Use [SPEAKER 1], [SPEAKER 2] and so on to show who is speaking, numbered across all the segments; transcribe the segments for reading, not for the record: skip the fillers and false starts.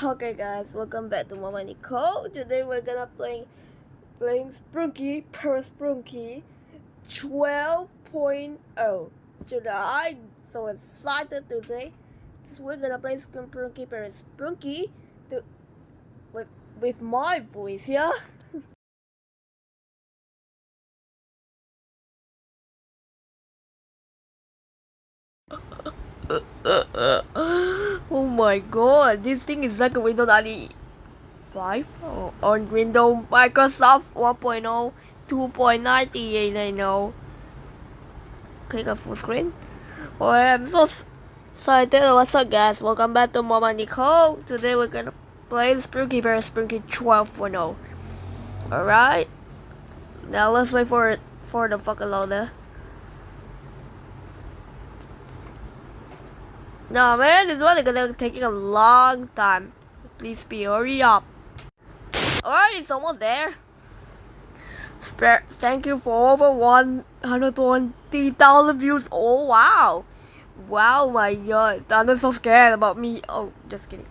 [SPEAKER 1] Okay guys, welcome back to MuhdNikho. Today we're gonna playing Sprunki Parasprunki 12.0. Today I'm so excited today. We're gonna play Sprunki Parasprunki to with my voice, yeah? Oh my god, this thing is like a Windows 95 on Windows Microsoft 1.0 2.98, I know. Click on full screen. Oh, I'm so excited. What's up guys, welcome back to MuhdNikho. Today we're gonna play Sprunki Parasprunki 12.0. Alright, now let's wait for the fucking loader. No man, this one is gonna taking a long time. Please be hurry up. Alright, it's almost there. Thank you for over 120,000 views. Oh wow. Wow, my god. Donna's so scared about me. Oh, just kidding.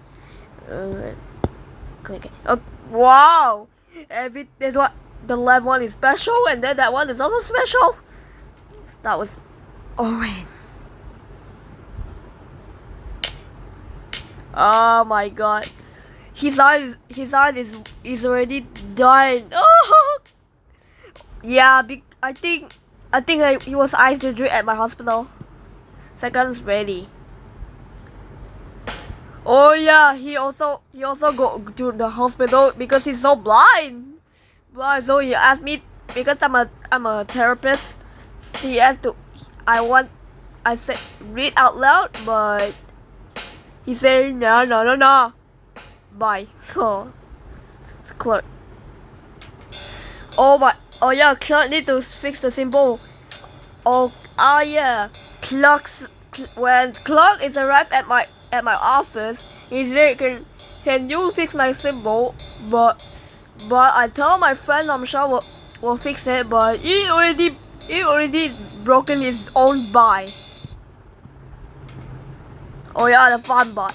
[SPEAKER 1] Click it. Oh, wow. This one, the left one is special, and then that one is also special. Start with orange. Oh my god. His eye is already dying. Oh. Yeah, I think he was eye surgery at my hospital. Second's ready. Oh yeah, he also go to the hospital because he's so blind. So he asked me, because I'm a therapist. He asked to I said read out loud, but he said no. Bye. Oh, clerk. Oh yeah, clerk need to fix the symbol. Oh yeah, when clerk is arrived at my office, he said, can you fix my symbol? But I told my friend I'm sure will fix it, but he already broken his own bye. Oh yeah, the fun bot.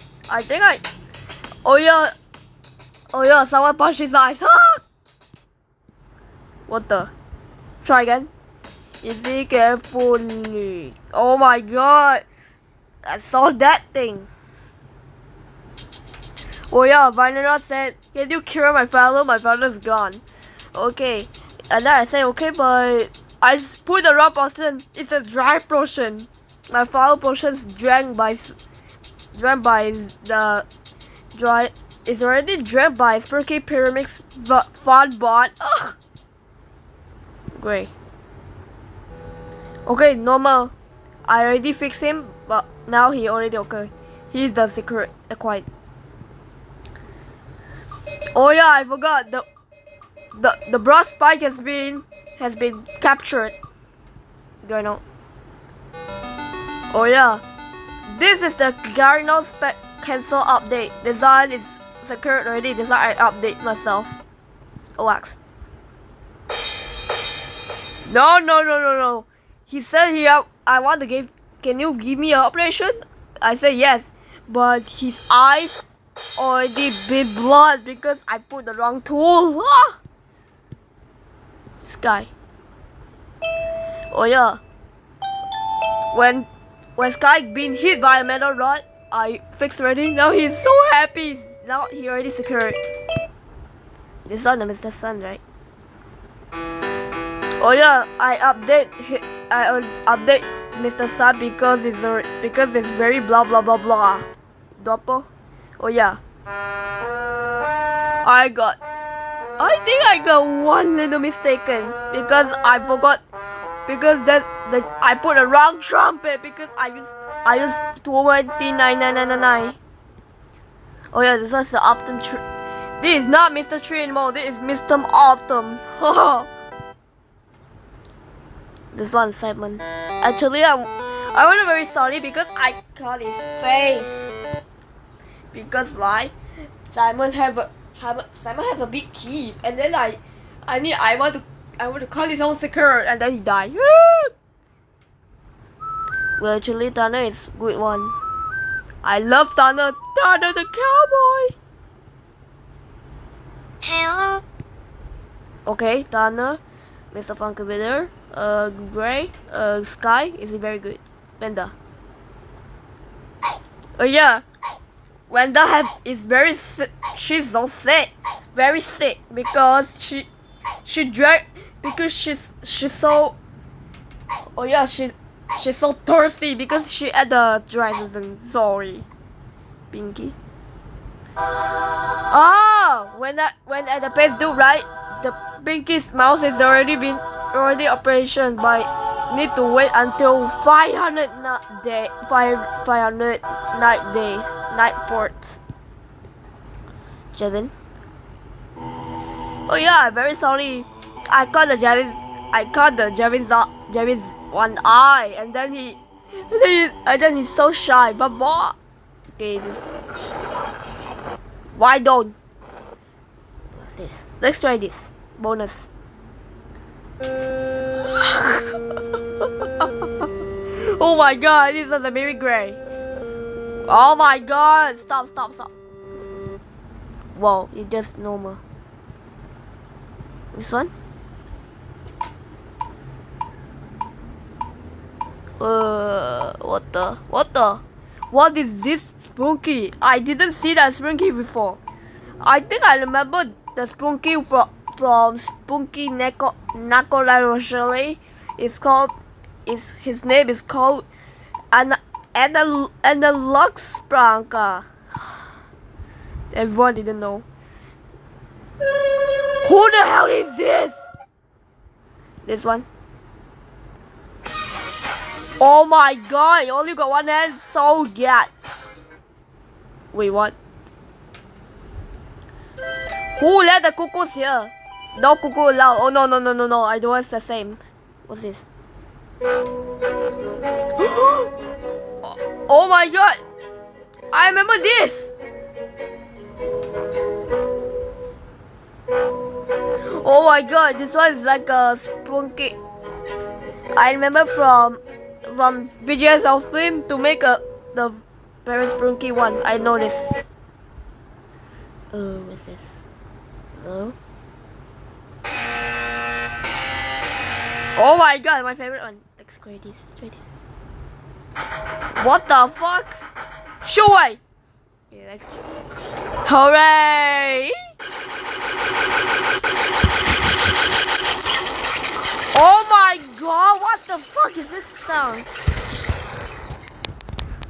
[SPEAKER 1] Oh yeah, someone punched his eyes. What the? Try again. Easy, carefully. Oh my god, I saw that thing. Oh yeah, Vanilla said, can you cure my father? My father's gone. Okay, and then I said okay, but I put the wrong potion. It's a dry potion. My father potion's drank by the dry. It's already drank by Sprunki Pyramid's fun bot. Ugh. Great. Okay, normal. I already fixed him, but now he already okay. He's the secret acquired. Oh yeah, I forgot the brass spike has been captured. Do I know? Oh yeah, this is the Cardinal spec cancel update. Design is secured already. Design I update myself. OX. No. He said I want to give. Can you give me an operation? I said yes, but his eyes already been blood because I put the wrong tool. Ah! This guy. Oh yeah. When Sky been hit by a metal rod, I fixed already. Now he's so happy. Now he already secured. This one is the sun, right? Oh yeah, I update Mr. Sun because it's very blah blah blah blah. Doppel. Oh yeah. I think I got one little mistaken because I forgot, because I put a wrong trumpet because I used 29999. Oh yeah, this is the Optum tree. This is not Mr. Tree anymore. This is Mr. Autumn. This one, Simon. Actually, I was very sorry because I cut his face. Because why? Simon have a big teeth, and then I want to cut his own secure, and then he died. Well, actually, Tanner is good one. I love Tanner the cowboy. Okay, Tanner, Mr. Funky Bitter, Gray, Sky is very good. Wenda. Oh yeah, Wenda is very sick. She's so sick, very sick because she drank because she's so. Oh yeah, she's so thirsty because she had the dry season. Sorry, Pinky. Oh, when at the page do right, the Pinky's mouse is already operation, but need to wait until 500 night days, night ports. Jevin. Oh yeah, very sorry. I caught the Javin's one eye, and then he's so shy. But what? Okay, why don't? What's this? Let's try this. Bonus. Oh my god, this is a baby gray. Oh my god, stop. Whoa, it's just normal. This one? What is this Sprunki? I didn't see that Sprunki before. I think I remember the Sprunki from Sprunki NikhoEmo12. His name is called Analog Sprunka. Everyone didn't know. Who the hell is this? This one. Oh my god, you only got one hand, so get. Wait, what? Who let the cuckoos here? No cuckoo allowed. Oh no, I don't want the same. What's this? Oh my god! I remember this! Oh my god, this one is like a Sprunki. I remember from BGS of film to make the ParaSprunki one. I know this. What's this? Hello? Oh my god, my favorite one. Let's try this. What the fuck? Shui! Okay, let's try. Hooray! Oh my god, what the fuck is this sound?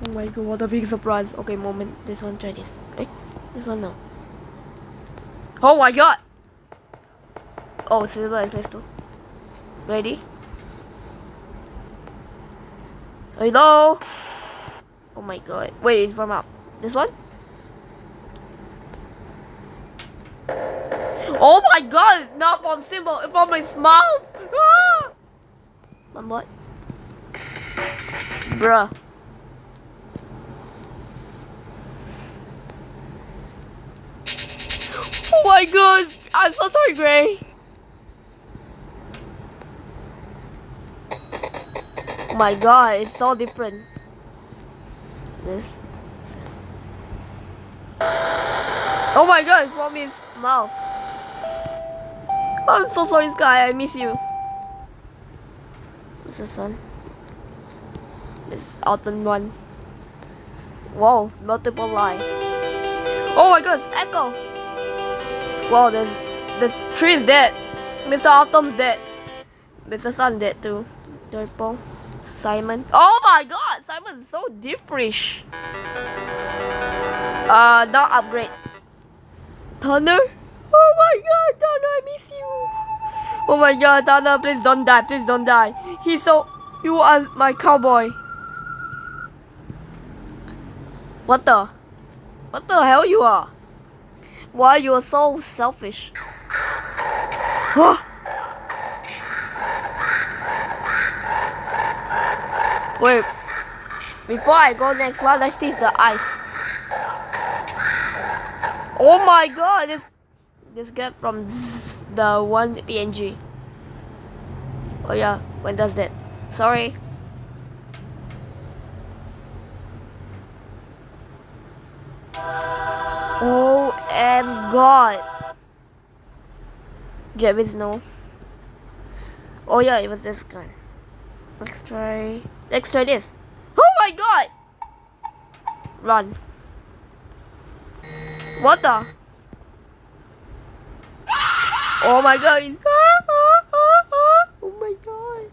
[SPEAKER 1] Oh my god, what a big surprise. Okay, moment. This one, try this. Okay? This one, no. Oh my god! Oh, silver is place too. Ready? Hello? Oh my god. Wait, it's from up. This one? Oh my god! Not from symbol, it's from his mouth! Ah! One more. Bruh. Oh my god! I'm so sorry, Gray. Oh my god, it's so different. This. Oh my god, it's from his mouth. I'm so sorry, Sky. I miss you. What's the sun? It's autumn one. Whoa, multiple line. Oh my god, it's echo. Whoa, the tree is dead. Mr. Autumn's dead. Mr. Sun dead too. Purple. Simon. Oh my god, Simon is so differish. Not upgrade. Thunder. Oh my god, Thunder, I miss you. Oh my god, Thunder, please don't die. Please don't die. You are my cowboy. What the hell you are? Why you are so selfish? Huh? Wait, before I go next one, let's see the ice. Oh my god, this get from the one PNG. Oh yeah, when does that? Sorry. Oh my god. Javis, no. Oh yeah, it was this guy. Let's try this. Oh my god! Run. What the? Oh my god. Oh my god.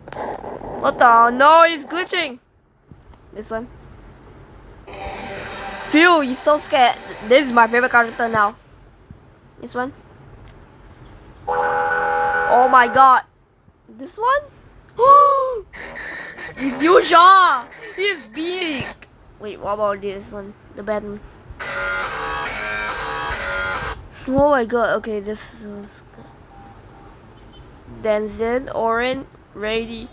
[SPEAKER 1] What the? No, he's glitching. This one. Phew, he's so scared. This is my favorite character now. This one. Oh my god. This one? It's Yusha! He's big! Wait, what about this one? The bad one. Oh my god, okay, this is good. Denzel, Orange, ready.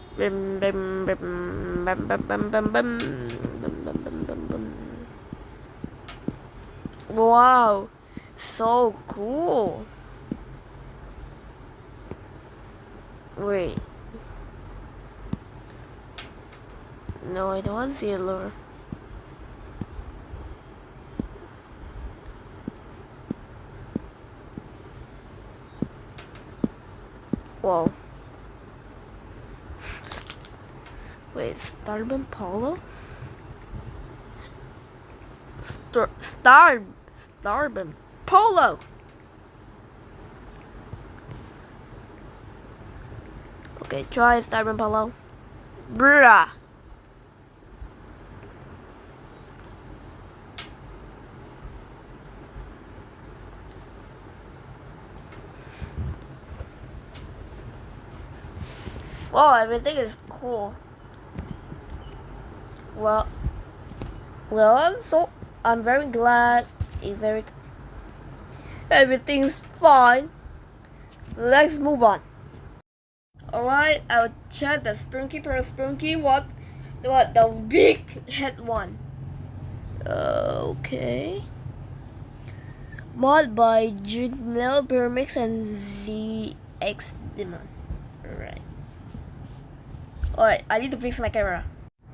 [SPEAKER 1] Wow, so cool. Wait. No, I don't want to see a lure. Whoa. Wait, Starbin Polo? Starbin Polo! Okay, try Starbin Polo. Bruh! Wow, everything is cool. Well, I'm very glad. Everything's fine. Let's move on. Alright, I'll check the Sprunki Parasprunki. What the big head one? Okay. Mod by Junel Permix and ZX Demon. Alright, I need to fix my camera.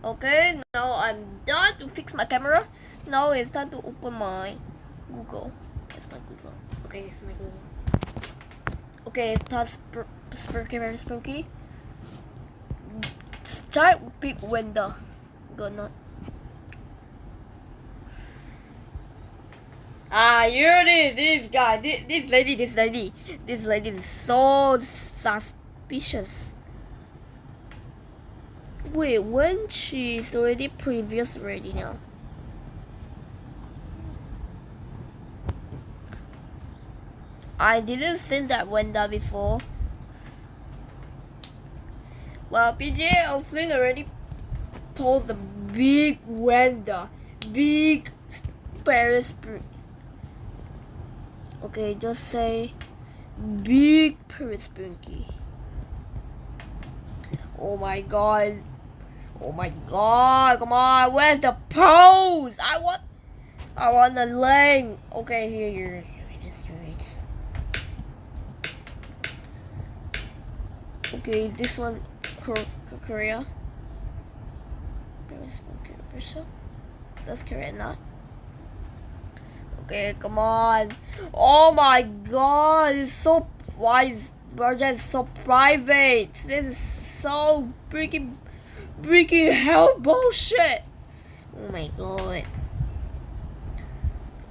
[SPEAKER 1] Okay, now I'm done to fix my camera. Now it's time to open my Google. It's my Google. Okay, it's my Google. Okay, that's Sprunki Parasprunki. Start with big window. Go not. This guy, this lady is so suspicious. Wait, when she's already previous already now? I didn't see that window before. Well, PJ O'Flynn already posed the big window, big Parasprunki. Okay, just say big Parasprunki. Oh my god. Oh my god, come on, where's the pose? I want the length. Okay, here you're just right. Okay, this one Korea. That's Korea not. Okay, come on. Oh my god, it's so wise. Project is so private. This is so freaking hell bullshit. Oh my god.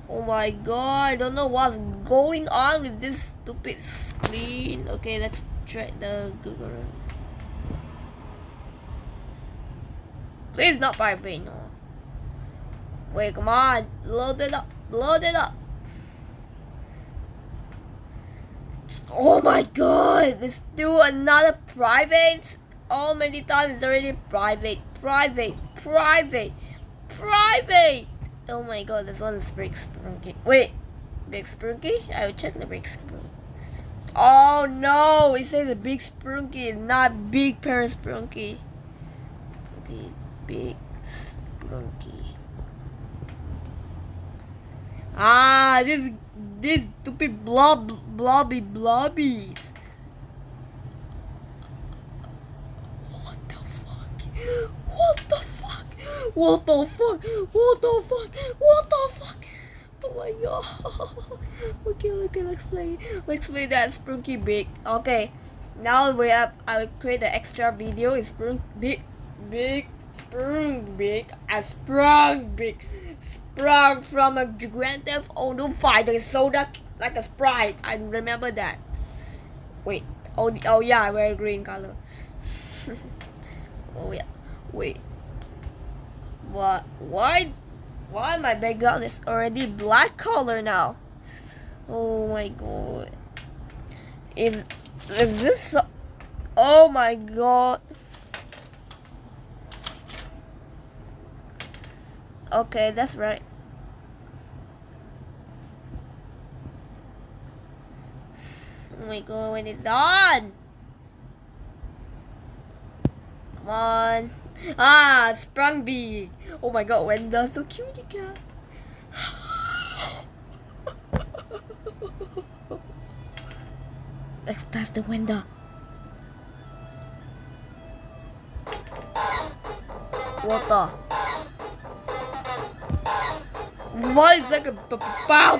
[SPEAKER 1] Oh my god, I don't know what's going on with this stupid screen. Okay, let's try the Google. Please not vibrate, no. Wait, come on. Load it up. Oh my god, there's still another private. Oh, many times it's already private. Oh my god, this one is Big Sprunki. Wait, Big Sprunki? I will check the Big Sprunki. Oh no, it says the Big Sprunki, not Big ParaSprunki. Okay, Big Sprunki. Ah, this stupid blobbies. What the fuck? Oh my god. Okay, let's play that Sprunki Big. Okay, now I will create an extra video. It's Sprunk Big and SprunkBig. Sprung from a Grand Theft Auto 5. They sold that like a Sprite. I remember that. Wait. Oh yeah, I wear green color. Oh yeah. Wait. What? Why my background is already black color now? Oh my god. Is this so, oh my god. Okay, that's right. Oh my god, when it's done. Come on. Ah, SprunkBig. Oh my god, Wenda, so cute cat. That's the Wenda. What the? Why is like a pow.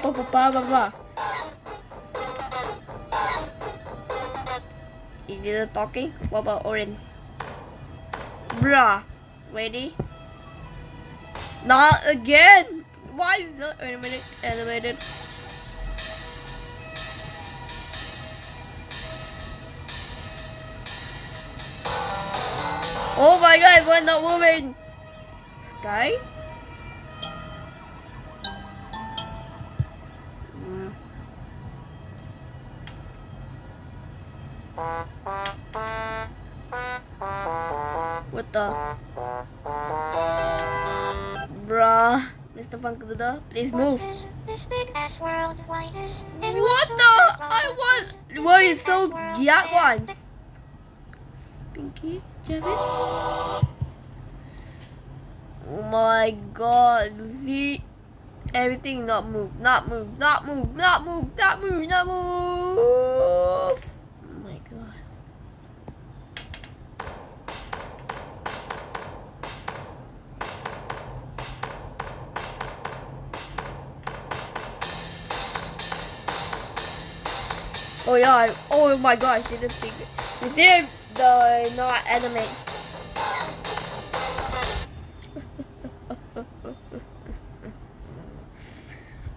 [SPEAKER 1] Is it talking? What about orange? Bruh, ready? Not again! Why is not animated? Oh my god, why not moving? Sky? What the? Bruh, Mr. Funky Buddha, please move. What the? I was. Why is so that one? Pinky, Kevin? Oh my god, see? Everything not move. Oh my god. Oh yeah, oh my god, I see the secret. You see the not anime.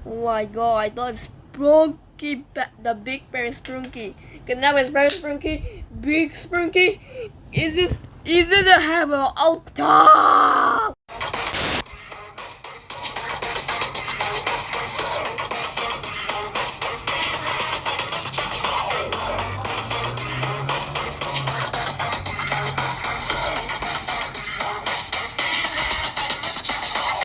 [SPEAKER 1] Oh my god, I thought Sprunki, the big ParaSprunki. Cause now it's ParaSprunki, big Sprunki. Is it have an altar?